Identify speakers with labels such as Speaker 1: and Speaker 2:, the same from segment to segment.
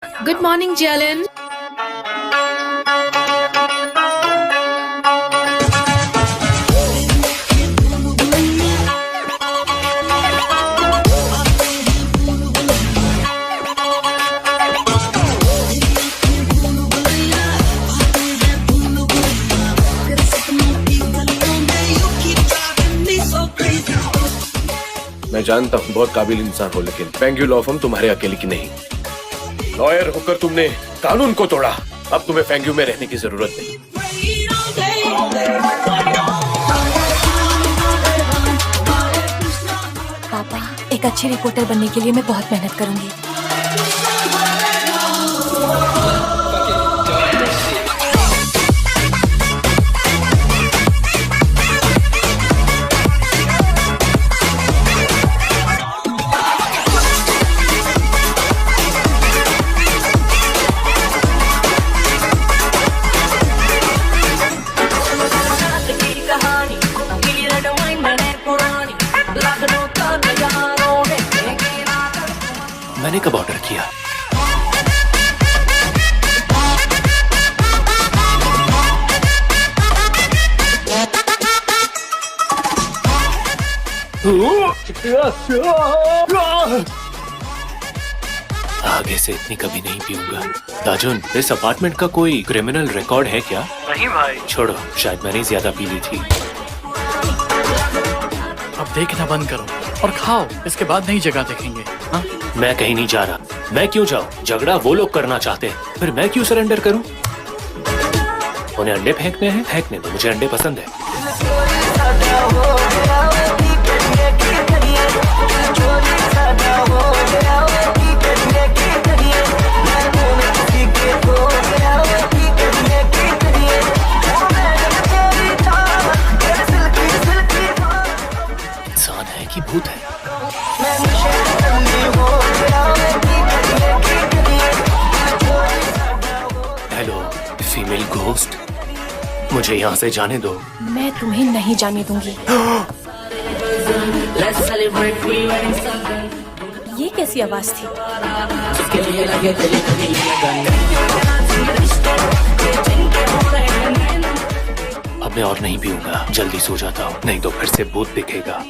Speaker 1: Good morning, Jalen.
Speaker 2: मैं जानता हूँ बहुत काबिल इंसान हो, लेकिन पेंग्यू लॉ फर्म तुम्हारे अकेले की नहीं। लॉयर होकर तुमने कानून को तोड़ा। अब तुम्हें फेंग्यू में रहने की जरूरत नहीं।
Speaker 3: पापा, एक अच्छी रिपोर्टर बनने के लिए मैं बहुत मेहनत करूंगी।
Speaker 2: मैंने कब ऑर्डर किया? आगे से इतनी कभी नहीं पीऊंगा। ताजुन, इस अपार्टमेंट का कोई क्रिमिनल रिकॉर्ड है क्या?
Speaker 4: नहीं भाई।
Speaker 2: छोड़ो, शायद मैंने ज्यादा पी ली थी।
Speaker 4: अब देखना बंद करो और खाओ, इसके बाद नई जगह देखेंगे। हाँ?
Speaker 2: मैं कहीं नहीं जा रहा। मैं क्यों जाऊं? झगड़ा वो लोग करना चाहते हैं, फिर मैं क्यों सरेंडर करूं? उन्हें अंडे फेंकने हैं, फेंकने दो, मुझे अंडे पसंद है। इंसान है कि भूत है? हेलो फीमेल घोस्ट, मुझे यहाँ से जाने दो।
Speaker 3: मैं तुम्हें नहीं जाने दूंगी। ये कैसी आवाज थी?
Speaker 2: अब मैं और नहीं पीऊंगा, जल्दी सो जाता हूँ, नहीं तो फिर से भूत दिखेगा।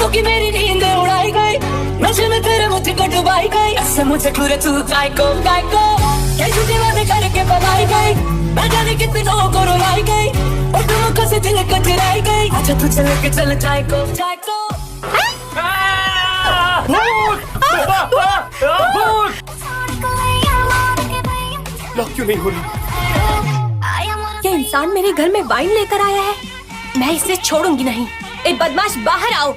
Speaker 5: की मेरी नींद उड़ाई गई, नशे में तेरे मुझे को डुबाई गई, ऐसे मुझे पूरे तू गायको क्या झूठे वादे करके पलाई गई, मैं जाने कितनों को रुलाई गई, और तुम से दिल को चुराई गई, अच्छा तू चल के चल जायको।
Speaker 2: लॉक क्यों नहीं हो रही?
Speaker 3: ये इंसान मेरे घर में वाइन लेकर आया है, मैं इसे छोड़ूंगी नहीं। ए बदमाश, बाहर आओ।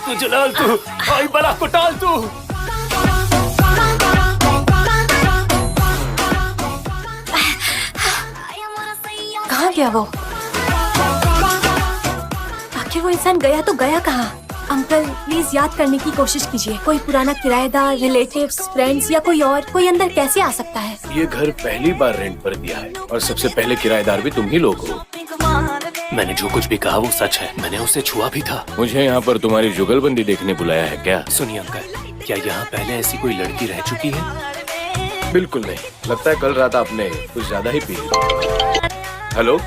Speaker 2: तू जलाल, तू आई बला को टाल, तू
Speaker 3: कहाँ गया वो? आखिर वो इंसान गया तो गया कहाँ? अंकल, प्लीज याद करने की कोशिश कीजिए। कोई पुराना किराएदार, रिलेटिव्स, फ्रेंड्स या कोई और, कोई अंदर कैसे आ सकता है?
Speaker 2: ये घर पहली बार रेंट पर दिया है और सबसे पहले किराएदार भी तुम ही लोग हो। मैंने जो कुछ भी कहा वो सच है, मैंने उसे छुआ भी था। मुझे यहाँ पर तुम्हारी जुगलबंदी देखने बुलाया है क्या? सुनिए अंकल, क्या यहाँ पहले ऐसी कोई लड़की रह चुकी है? बिल्कुल नहीं, लगता है कल रात आपने कुछ ज्यादा ही पी ली। हेलो,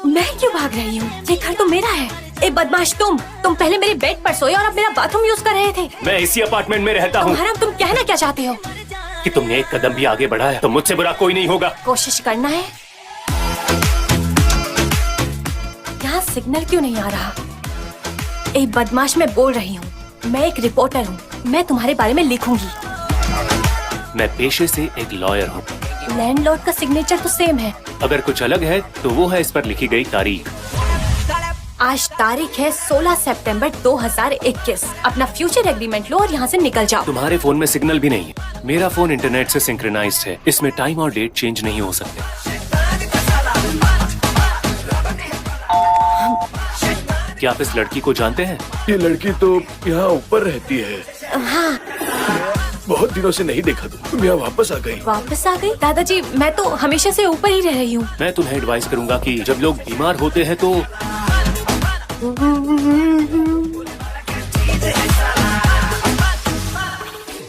Speaker 3: मैं क्यों भाग रही हूँ? ये घर तो मेरा है। ए बदमाश, तुम पहले मेरे बेड पर सोए और अब मेरा बाथरूम यूज कर रहे थे।
Speaker 2: मैं इसी अपार्टमेंट में रहता हूँ।
Speaker 3: तुम कहना क्या चाहते हो?
Speaker 2: कि तुमने एक कदम भी आगे बढ़ाया तो मुझसे बुरा कोई नहीं होगा।
Speaker 3: कोशिश करना है। यहाँ सिग्नल क्यों नहीं आ रहा? ए बदमाश, मैं बोल रही हूँ, मैं एक रिपोर्टर हूँ, मैं तुम्हारे बारे में लिखूंगी।
Speaker 2: मैं पेशे से एक लॉयर हूँ।
Speaker 3: लैंडलॉर्ड का सिग्नेचर तो सेम है।
Speaker 2: अगर कुछ अलग है तो वो है इस पर लिखी गई तारीख।
Speaker 3: आज तारीख है 16 सितंबर 2021। अपना फ्यूचर एग्रीमेंट लो और यहाँ से निकल जाओ।
Speaker 2: तुम्हारे फोन में सिग्नल भी नहीं है। मेरा फोन इंटरनेट से सिंक्रोनाइज्ड है। इसमें टाइम और डेट चेंज नहीं हो सकते। क्या आप इस लड़की को जानते हैं?
Speaker 1: ये लड़की तो यहाँ ऊपर रहती है।
Speaker 3: हाँ,
Speaker 1: बहुत दिनों से नहीं देखा तुम यहाँ वापस आ गई।
Speaker 3: वापस आ गई? दादाजी, मैं तो हमेशा से ऊपर ही रह रही हूँ।
Speaker 2: मैं तुम्हें एडवाइस करूंगा कि जब लोग बीमार होते हैं तो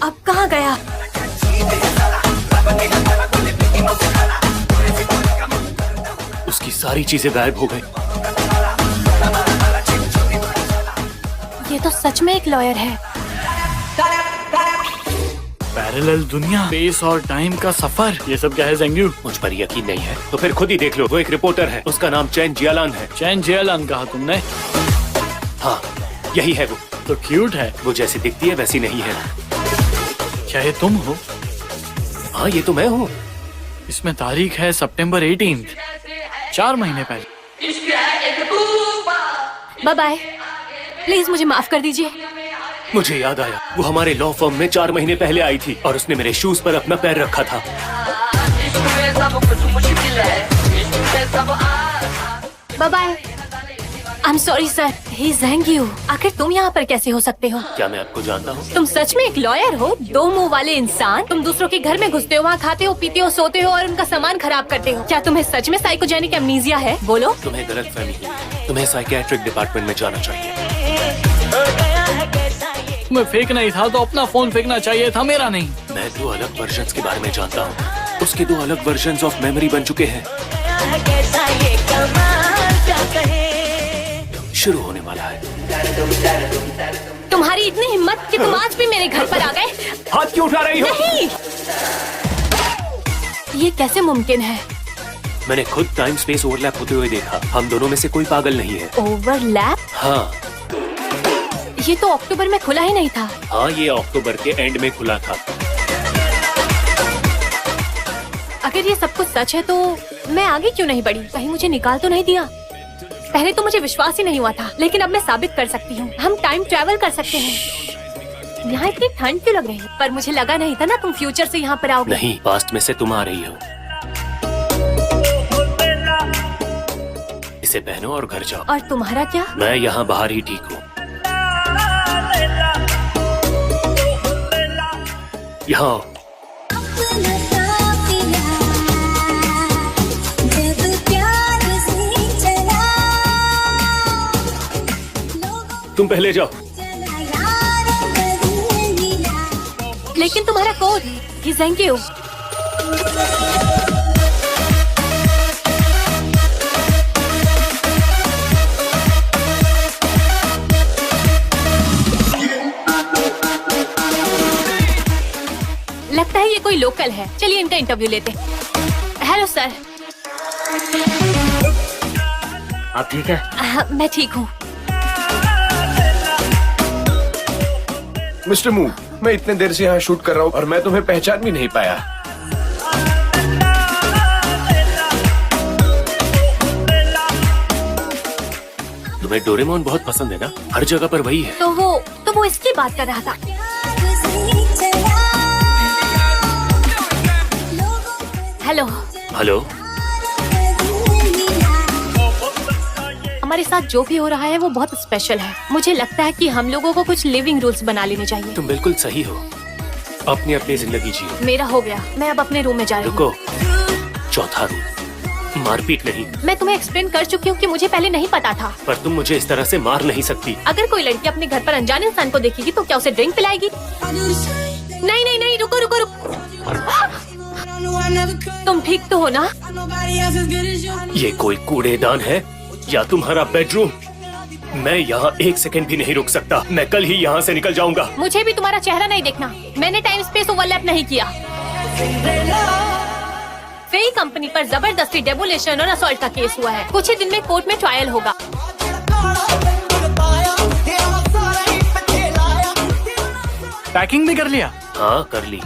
Speaker 3: अब कहाँ गया?
Speaker 2: उसकी सारी चीजें गायब हो गई।
Speaker 3: ये तो सच में एक लॉयर है।
Speaker 4: पैरेलल दुनिया, स्पेस और टाइम का सफर, ये सब क्या है ज़ेंग्यू?
Speaker 2: मुझ पर यकीन नहीं है तो फिर खुद ही देख लो। वो एक रिपोर्टर है, उसका नाम चैन जियालान है।
Speaker 4: चैन जियालान कहा तुमने?
Speaker 2: हाँ, यही है वो।
Speaker 4: तो क्यूट है।
Speaker 2: वो जैसी दिखती है वैसी नहीं है।
Speaker 4: क्या ये तुम हो?
Speaker 2: हाँ, ये तो मैं हूँ।
Speaker 4: इसमें तारीख है सितंबर 18, 4 महीने पहले।
Speaker 3: Bye bye. प्लीज मुझे माफ कर दीजिए।
Speaker 2: मुझे याद आया, वो हमारे लॉ फर्म में 4 महीने पहले आई थी और उसने मेरे शूज पर अपना पैर रखा था।
Speaker 3: Bye bye. I am sorry sir, he is ज़ेंग्यू। आखिर तुम यहाँ पर कैसे हो सकते हो?
Speaker 2: क्या मैं आपको जानता हूँ?
Speaker 3: तुम सच में एक लॉयर हो? दो मुंह वाले इंसान। तुम दूसरों के घर में घुसते हो, वहाँ खाते हो, पीते हो, सोते हो और उनका सामान खराब करते हो। क्या तुम्हें सच में साइकोजेनिक एमनीजिया है? बोलो।
Speaker 2: तुम्हें गलतफहमी हुई है। तुम्हें साइकियाट्रिक डिपार्टमेंट में जाना चाहिए।
Speaker 4: तुम्हें फेंकना ही था तो अपना फोन फेंकना चाहिए था, मेरा नहीं।
Speaker 2: मैं 2 अलग वर्जन्स के बारे में जानता हूँ। उसके 2 अलग वर्जन्स ऑफ मेमोरी बन चुके हैं। शुरू होने वाला है।
Speaker 3: तुम्हारी इतनी हिम्मत कि तुम आज भी मेरे घर पर आ गए?
Speaker 2: हाथ क्यों उठा रही हो?
Speaker 3: नहीं, ये कैसे मुमकिन है?
Speaker 2: मैंने खुद टाइम स्पेस ओवरलैप होते हुए देखा। हम दोनों में से कोई पागल नहीं है।
Speaker 3: ओवरलैप?
Speaker 2: हाँ
Speaker 3: ये तो अक्टूबर में खुला ही नहीं था।
Speaker 2: हाँ, ये अक्टूबर के एंड में खुला था।
Speaker 3: अगर ये सब कुछ सच है तो मैं आगे क्यों नहीं बढ़ी? कहीं मुझे निकाल तो नहीं दिया? पहले तो मुझे विश्वास ही नहीं हुआ था, लेकिन अब मैं साबित कर सकती हूँ। हम टाइम ट्रैवल कर सकते हैं। यहाँ इतनी ठंड क्यों लग रही है? पर मुझे लगा नहीं था ना तुम फ्यूचर से यहाँ पर आओगे।
Speaker 2: नहीं, पास्ट में से तुम आ रही हो। इसे पहनो और घर जाओ।
Speaker 3: और तुम्हारा क्या?
Speaker 2: मैं यहाँ बाहर ही ठीक हूँ। यहाँ तुम पहले जाओ।
Speaker 3: लेकिन तुम्हारा कोड ही ज़ेंग्यू। लगता है ये कोई लोकल है। चलिए इनका इंटरव्यू लेते। Hello sir.
Speaker 6: आप ठीक है?
Speaker 3: मैं ठीक हूँ।
Speaker 1: मिस्टर मू, मैं इतने देर से यहाँ शूट कर रहा हूँ और मैं तुम्हें पहचान भी नहीं पाया।
Speaker 2: तुम्हें डोरेमोन बहुत पसंद है ना? हर जगह पर वही है।
Speaker 3: तो वो इसकी बात कर रहा था। हेलो।
Speaker 2: हेलो।
Speaker 3: हमारे साथ जो भी हो रहा है वो बहुत स्पेशल है। मुझे लगता है कि हम लोगों को कुछ लिविंग रूल्स बना लेने चाहिए।
Speaker 2: तुम बिल्कुल सही हो। अपनी अपनी जिंदगी जियो।
Speaker 3: मेरा हो गया, मैं अब अपने रूम में जा रही हूँ।
Speaker 2: रुको, चौथा रूल, मारपीट नहीं।
Speaker 3: मैं तुम्हें एक्सप्लेन कर चुकी हूँ कि मुझे पहले नहीं पता था।
Speaker 2: पर तुम मुझे इस तरह से मार नहीं सकती।
Speaker 3: अगर कोई लड़की अपने घर पर अनजाने इंसान को देखेगी तो क्या उसे ड्रिंक पिलाएगी? नहीं नहीं नहीं, रुको रुको रुको। तुम ठीक तो हो ना?
Speaker 2: ये कोई कूड़ेदान है या तुम्हारा बेडरूम? मैं यहाँ 1 सेकंड भी नहीं रुक सकता। मैं कल ही यहाँ से निकल जाऊंगा।
Speaker 3: मुझे भी तुम्हारा चेहरा नहीं देखना। मैंने टाइम स्पेस ओवरलैप नहीं किया। फेई कंपनी पर जबरदस्ती डेमोलिशन और असॉल्ट का केस हुआ है। कुछ ही दिन में कोर्ट में ट्रायल होगा।
Speaker 4: पैकिंग भी कर लिया?
Speaker 2: हाँ, कर ली।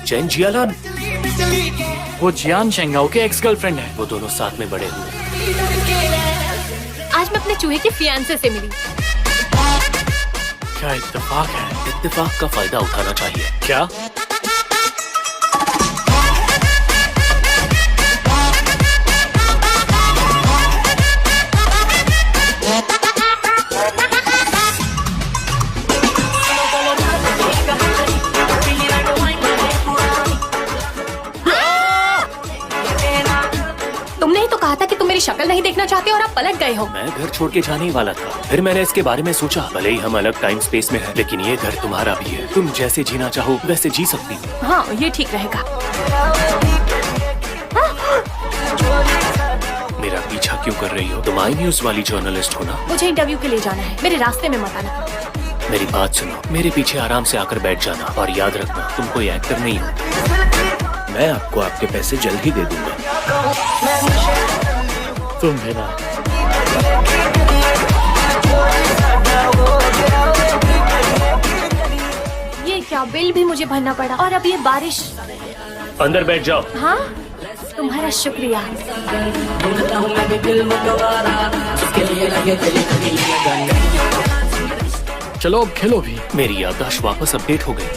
Speaker 2: चैन जियालान,
Speaker 4: वो जियान शेंगाओ के एक्स गर्लफ्रेंड है।
Speaker 2: वो दोनों साथ में बड़े हुए।
Speaker 3: आज मैं अपने चूहे की फियांसे से मिली।
Speaker 4: क्या इत्तेफाक है।
Speaker 2: इत्तेफाक का फायदा उठाना चाहिए।
Speaker 4: क्या?
Speaker 3: तुमने ही तो कहा था कि तुम मेरी शक्ल नहीं देखना चाहते और आप पलट गए हो।
Speaker 2: मैं घर छोड़ के जाने ही वाला था, फिर मैंने इसके बारे में सोचा, भले ही हम अलग टाइम स्पेस में हैं, लेकिन ये घर तुम्हारा भी है। तुम जैसे जीना चाहो वैसे जी सकती हो।
Speaker 3: हाँ, ये ठीक रहेगा।
Speaker 2: मेरा पीछा क्यों कर रही हो? तुम आई न्यूज वाली जर्नलिस्ट हो ना?
Speaker 3: मुझे इंटरव्यू के लिए जाना है, मेरे रास्ते में मत आना।
Speaker 2: मेरी बात सुनो, मेरे पीछे आराम से आकर बैठ जाना, और याद रखना तुम कोई एक्टर नहीं हो। मैं आपको आपके पैसे जल्द ही दे दूंगा।
Speaker 4: तुम है ना।
Speaker 3: ये क्या, बिल भी मुझे भरना पड़ा, और अब ये बारिश।
Speaker 2: अंदर बैठ जाओ।
Speaker 3: हाँ, तुम्हारा शुक्रिया।
Speaker 4: चलो अब खेलो भी।
Speaker 2: मेरी याददाश्त वापस अपडेट हो गई।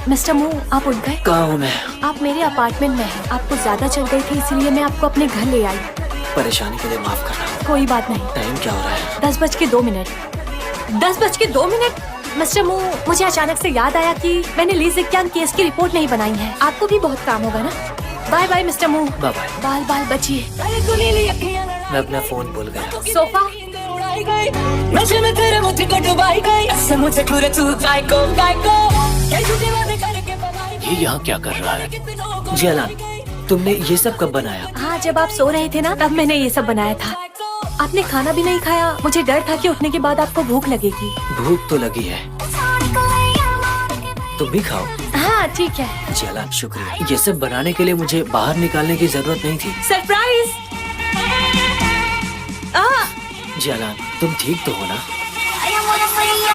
Speaker 3: मिस्टर मू, आप उठ गए?
Speaker 6: कहाँ हूँ मैं?
Speaker 3: आप मेरे अपार्टमेंट में हैं। आपको ज्यादा चल गई थी, इसलिए मैं आपको अपने घर ले आई।
Speaker 6: परेशानी के लिए माफ करना।
Speaker 3: कोई बात नहीं।
Speaker 6: टाइम क्या हो रहा है?
Speaker 3: 10:02। 10:02? मिस्टर मू, मुझे अचानक से याद आया कि मैंने ली जिक्यान केस की रिपोर्ट नहीं बनाई है। आपको भी बहुत काम होगा ना। बाय बाय मिस्टर मू।
Speaker 6: Bye bye.
Speaker 3: बाल बाल बचिए।
Speaker 6: मैं अपना फोन भूल गया।
Speaker 3: सोफा।
Speaker 5: नशे में तेरे मुझे डुबाई गई, मुझे घूरे तू गायको गायको, क्या झूठे वादे करके पलाई
Speaker 2: ये यहाँ क्या कर रहा है?
Speaker 6: जी अलान, तुमने ये सब कब बनाया?
Speaker 3: हाँ, जब आप सो रहे थे ना, तब मैंने ये सब बनाया था। आपने खाना भी नहीं खाया। मुझे डर था कि उठने के बाद आपको भूख लगेगी।
Speaker 6: भूख तो लगी है, तुम भी खाओ।
Speaker 3: हाँ ठीक है।
Speaker 6: जी अलान, शुक्रिया। ये सब बनाने के लिए मुझे बाहर निकालने की जरूरत नहीं थी।
Speaker 3: सरप्राइज।
Speaker 6: जी अलान, तुम ठीक तो हो ना?